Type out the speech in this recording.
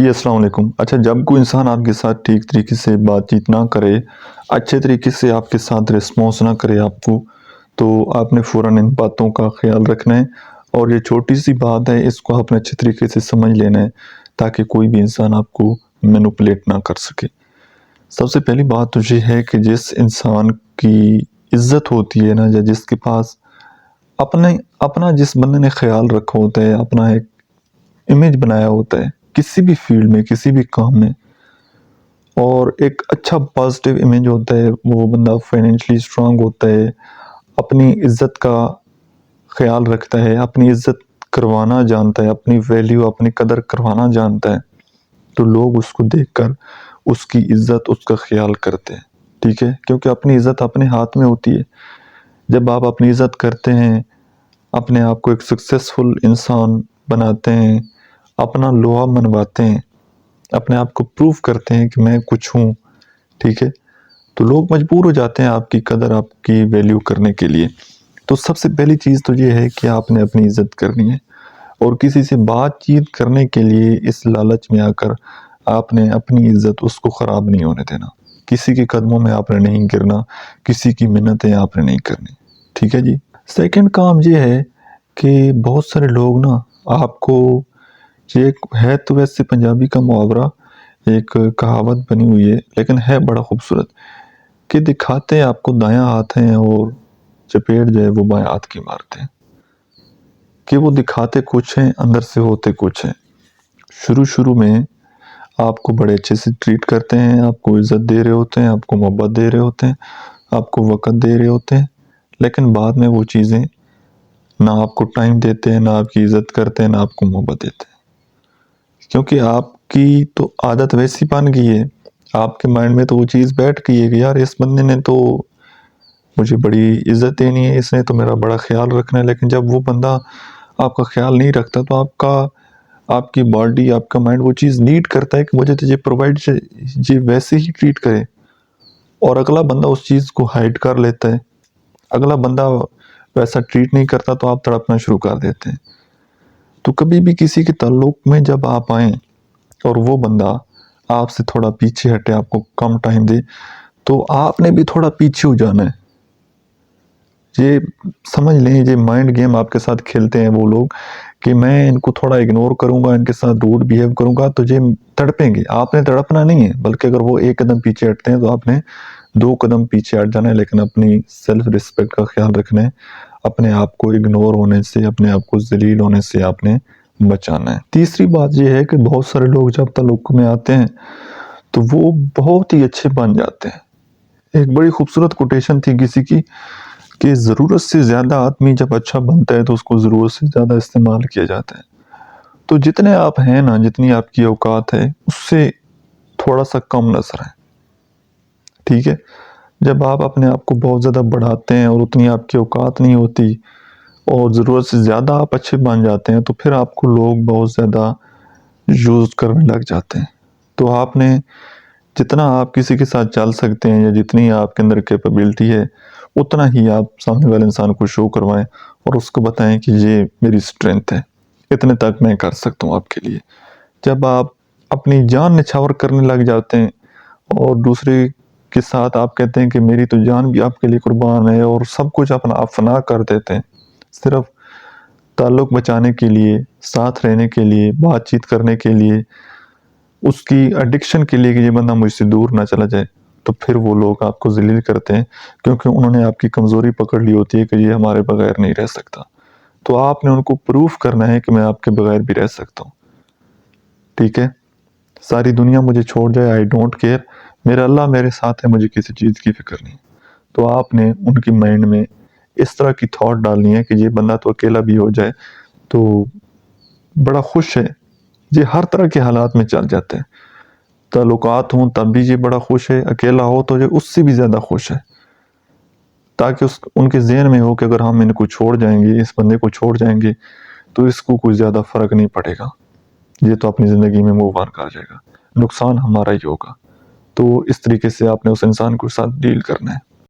جی السلام علیکم۔ اچھا، جب کوئی انسان آپ کے ساتھ ٹھیک طریقے سے بات چیت نہ کرے، اچھے طریقے سے آپ کے ساتھ رسپانس نہ کرے آپ کو، تو آپ نے فوراً ان باتوں کا خیال رکھنا ہے، اور یہ چھوٹی سی بات ہے، اس کو آپ نے اچھے طریقے سے سمجھ لینا ہے تاکہ کوئی بھی انسان آپ کو مینوپولیٹ نہ کر سکے۔ سب سے پہلی بات تو یہ ہے کہ جس انسان کی عزت ہوتی ہے نا، یا جس کے پاس اپنا جس بندے نے خیال رکھا ہوتا ہے، اپنا ایک امیج بنایا ہوتا ہے کسی بھی فیلڈ میں، کسی بھی کام میں، اور ایک اچھا پازیٹیو امیج ہوتا ہے، وہ بندہ فائنینشلی اسٹرانگ ہوتا ہے، اپنی عزت کا خیال رکھتا ہے، اپنی عزت کروانا جانتا ہے، اپنی ویلیو، اپنی قدر کروانا جانتا ہے، تو لوگ اس کو دیکھ کر اس کی عزت، اس کا خیال کرتے ہیں۔ ٹھیک ہے، کیونکہ اپنی عزت اپنے ہاتھ میں ہوتی ہے۔ جب آپ اپنی عزت کرتے ہیں، اپنے آپ کو ایک سکسیسفل انسان بناتے ہیں، اپنا لوہا منواتے ہیں، اپنے آپ کو پروف کرتے ہیں کہ میں کچھ ہوں، ٹھیک ہے، تو لوگ مجبور ہو جاتے ہیں آپ کی قدر، آپ کی ویلیو کرنے کے لیے۔ تو سب سے پہلی چیز تو یہ ہے کہ آپ نے اپنی عزت کرنی ہے، اور کسی سے بات چیت کرنے کے لیے اس لالچ میں آ کر آپ نے اپنی عزت اس کو خراب نہیں ہونے دینا، کسی کے قدموں میں آپ نے نہیں گرنا، کسی کی منتیں آپ نے نہیں کرنی۔ ٹھیک ہے جی۔ سیکنڈ کام یہ ہے کہ بہت سارے لوگ نا آپ کو، یہ ہے تو ویسے پنجابی کا محاورہ، ایک کہاوت بنی ہوئی ہے، لیکن ہے بڑا خوبصورت، کہ دکھاتے آپ کو دایاں ہاتھ ہیں اور چپیٹ جو ہے وہ بائیں ہاتھ کی مارتے ہیں، کہ وہ دکھاتے کچھ ہیں، اندر سے ہوتے کچھ ہیں۔ شروع میں آپ کو بڑے اچھے سے ٹریٹ کرتے ہیں، آپ کو عزت دے رہے ہوتے ہیں، آپ کو محبت دے رہے ہوتے ہیں، آپ کو وقت دے رہے ہوتے ہیں، لیکن بعد میں وہ چیزیں نہ آپ کو ٹائم دیتے ہیں، نہ آپ کی عزت کرتے ہیں، نہ آپ کو محبت دیتے ہیں، کیونکہ آپ کی تو عادت ویسی بن گئی ہے، آپ کے مائنڈ میں تو وہ چیز بیٹھ گئی ہے کہ یار اس بندے نے تو مجھے بڑی عزت دینی ہے، اس نے تو میرا بڑا خیال رکھنا ہے۔ لیکن جب وہ بندہ آپ کا خیال نہیں رکھتا تو آپ کی باڈی، آپ کا مائنڈ وہ چیز نیڈ کرتا ہے کہ مجھے تو یہ پرووائڈ، یہ ویسے ہی ٹریٹ کرے، اور اگلا بندہ اس چیز کو ہائڈ کر لیتا ہے، اگلا بندہ ویسا ٹریٹ نہیں کرتا تو آپ تڑپنا شروع کر دیتے ہیں۔ تو کبھی بھی کسی کے تعلق میں جب آپ آئیں اور وہ بندہ آپ سے تھوڑا پیچھے ہٹے، آپ کو کم ٹائم دے، تو آپ نے بھی تھوڑا پیچھے ہو جانا ہے۔ یہ سمجھ لیں، یہ مائنڈ گیم آپ کے ساتھ کھیلتے ہیں وہ لوگ، کہ میں ان کو تھوڑا اگنور کروں گا، ان کے ساتھ روڈ بیہیو کروں گا تو یہ تڑپیں گے۔ آپ نے تڑپنا نہیں ہے، بلکہ اگر وہ ایک قدم پیچھے ہٹتے ہیں تو آپ نے 2 قدم پیچھے ہٹ جانا ہے، لیکن اپنی سیلف رسپیکٹ کا خیال رکھنا ہے، اپنے آپ کو اگنور ہونے سے، اپنے آپ کو ذلیل ہونے سے آپ نے بچانا ہے۔ تیسری بات یہ ہے کہ بہت سارے لوگ جب تعلق میں آتے ہیں تو وہ بہت ہی اچھے بن جاتے ہیں۔ ایک بڑی خوبصورت کوٹیشن تھی کسی کی، کہ ضرورت سے زیادہ آدمی جب اچھا بنتا ہے تو اس کو ضرورت سے زیادہ استعمال کیا جاتا ہے۔ تو جتنے آپ ہیں نا، جتنی آپ کی اوقات ہے، اس سے تھوڑا سا کم نظر ہے، ٹھیک ہے۔ جب آپ اپنے آپ کو بہت زیادہ بڑھاتے ہیں اور اتنی آپ کی اوقات نہیں ہوتی، اور ضرورت سے زیادہ آپ اچھے بن جاتے ہیں، تو پھر آپ کو لوگ بہت زیادہ یوز کرنے لگ جاتے ہیں۔ تو آپ نے جتنا آپ کسی کے ساتھ چل سکتے ہیں، یا جتنی آپ کے اندر کیپیبلٹی ہے، اتنا ہی آپ سامنے والے انسان کو شو کروائیں، اور اس کو بتائیں کہ یہ میری اسٹرینتھ ہے، اتنے تک میں کر سکتا ہوں آپ کے لیے۔ جب آپ اپنی جان نچھاور کرنے لگ جاتے ہیں اور دوسرے کے ساتھ آپ کہتے ہیں کہ میری تو جان بھی آپ کے لیے قربان ہے، اور سب کچھ اپنا آپ فنا کر دیتے ہیں، صرف تعلق بچانے کے لیے، ساتھ رہنے کے لیے، بات چیت کرنے کے لیے، اس کی ایڈکشن کے لیے کہ یہ بندہ مجھ سے دور نہ چلا جائے، تو پھر وہ لوگ آپ کو ذلیل کرتے ہیں، کیونکہ انہوں نے آپ کی کمزوری پکڑ لی ہوتی ہے کہ یہ ہمارے بغیر نہیں رہ سکتا۔ تو آپ نے ان کو پروف کرنا ہے کہ میں آپ کے بغیر بھی رہ سکتا ہوں، ٹھیک ہے۔ ساری دنیا مجھے چھوڑ جائے، آئی ڈونٹ کیئر، میرا اللہ میرے ساتھ ہے، مجھے کسی چیز کی فکر نہیں۔ تو آپ نے ان کی مائنڈ میں اس طرح کی تھاٹ ڈالنی ہے کہ یہ بندہ تو اکیلا بھی ہو جائے تو بڑا خوش ہے، یہ ہر طرح کے حالات میں چل جاتے ہیں۔ تعلقات ہوں تب بھی یہ بڑا خوش ہے، اکیلا ہو تو یہ اس سے بھی زیادہ خوش ہے، تاکہ ان کے ذہن میں ہو کہ اگر ہم ان کو چھوڑ جائیں گے، اس بندے کو چھوڑ جائیں گے، تو اس کو کوئی زیادہ فرق نہیں پڑے گا، یہ تو اپنی زندگی میں موو آن کر جائے گا، نقصان ہمارا ہی ہوگا۔ تو اس طریقے سے آپ نے اس انسان کے ساتھ ڈیل کرنا ہے۔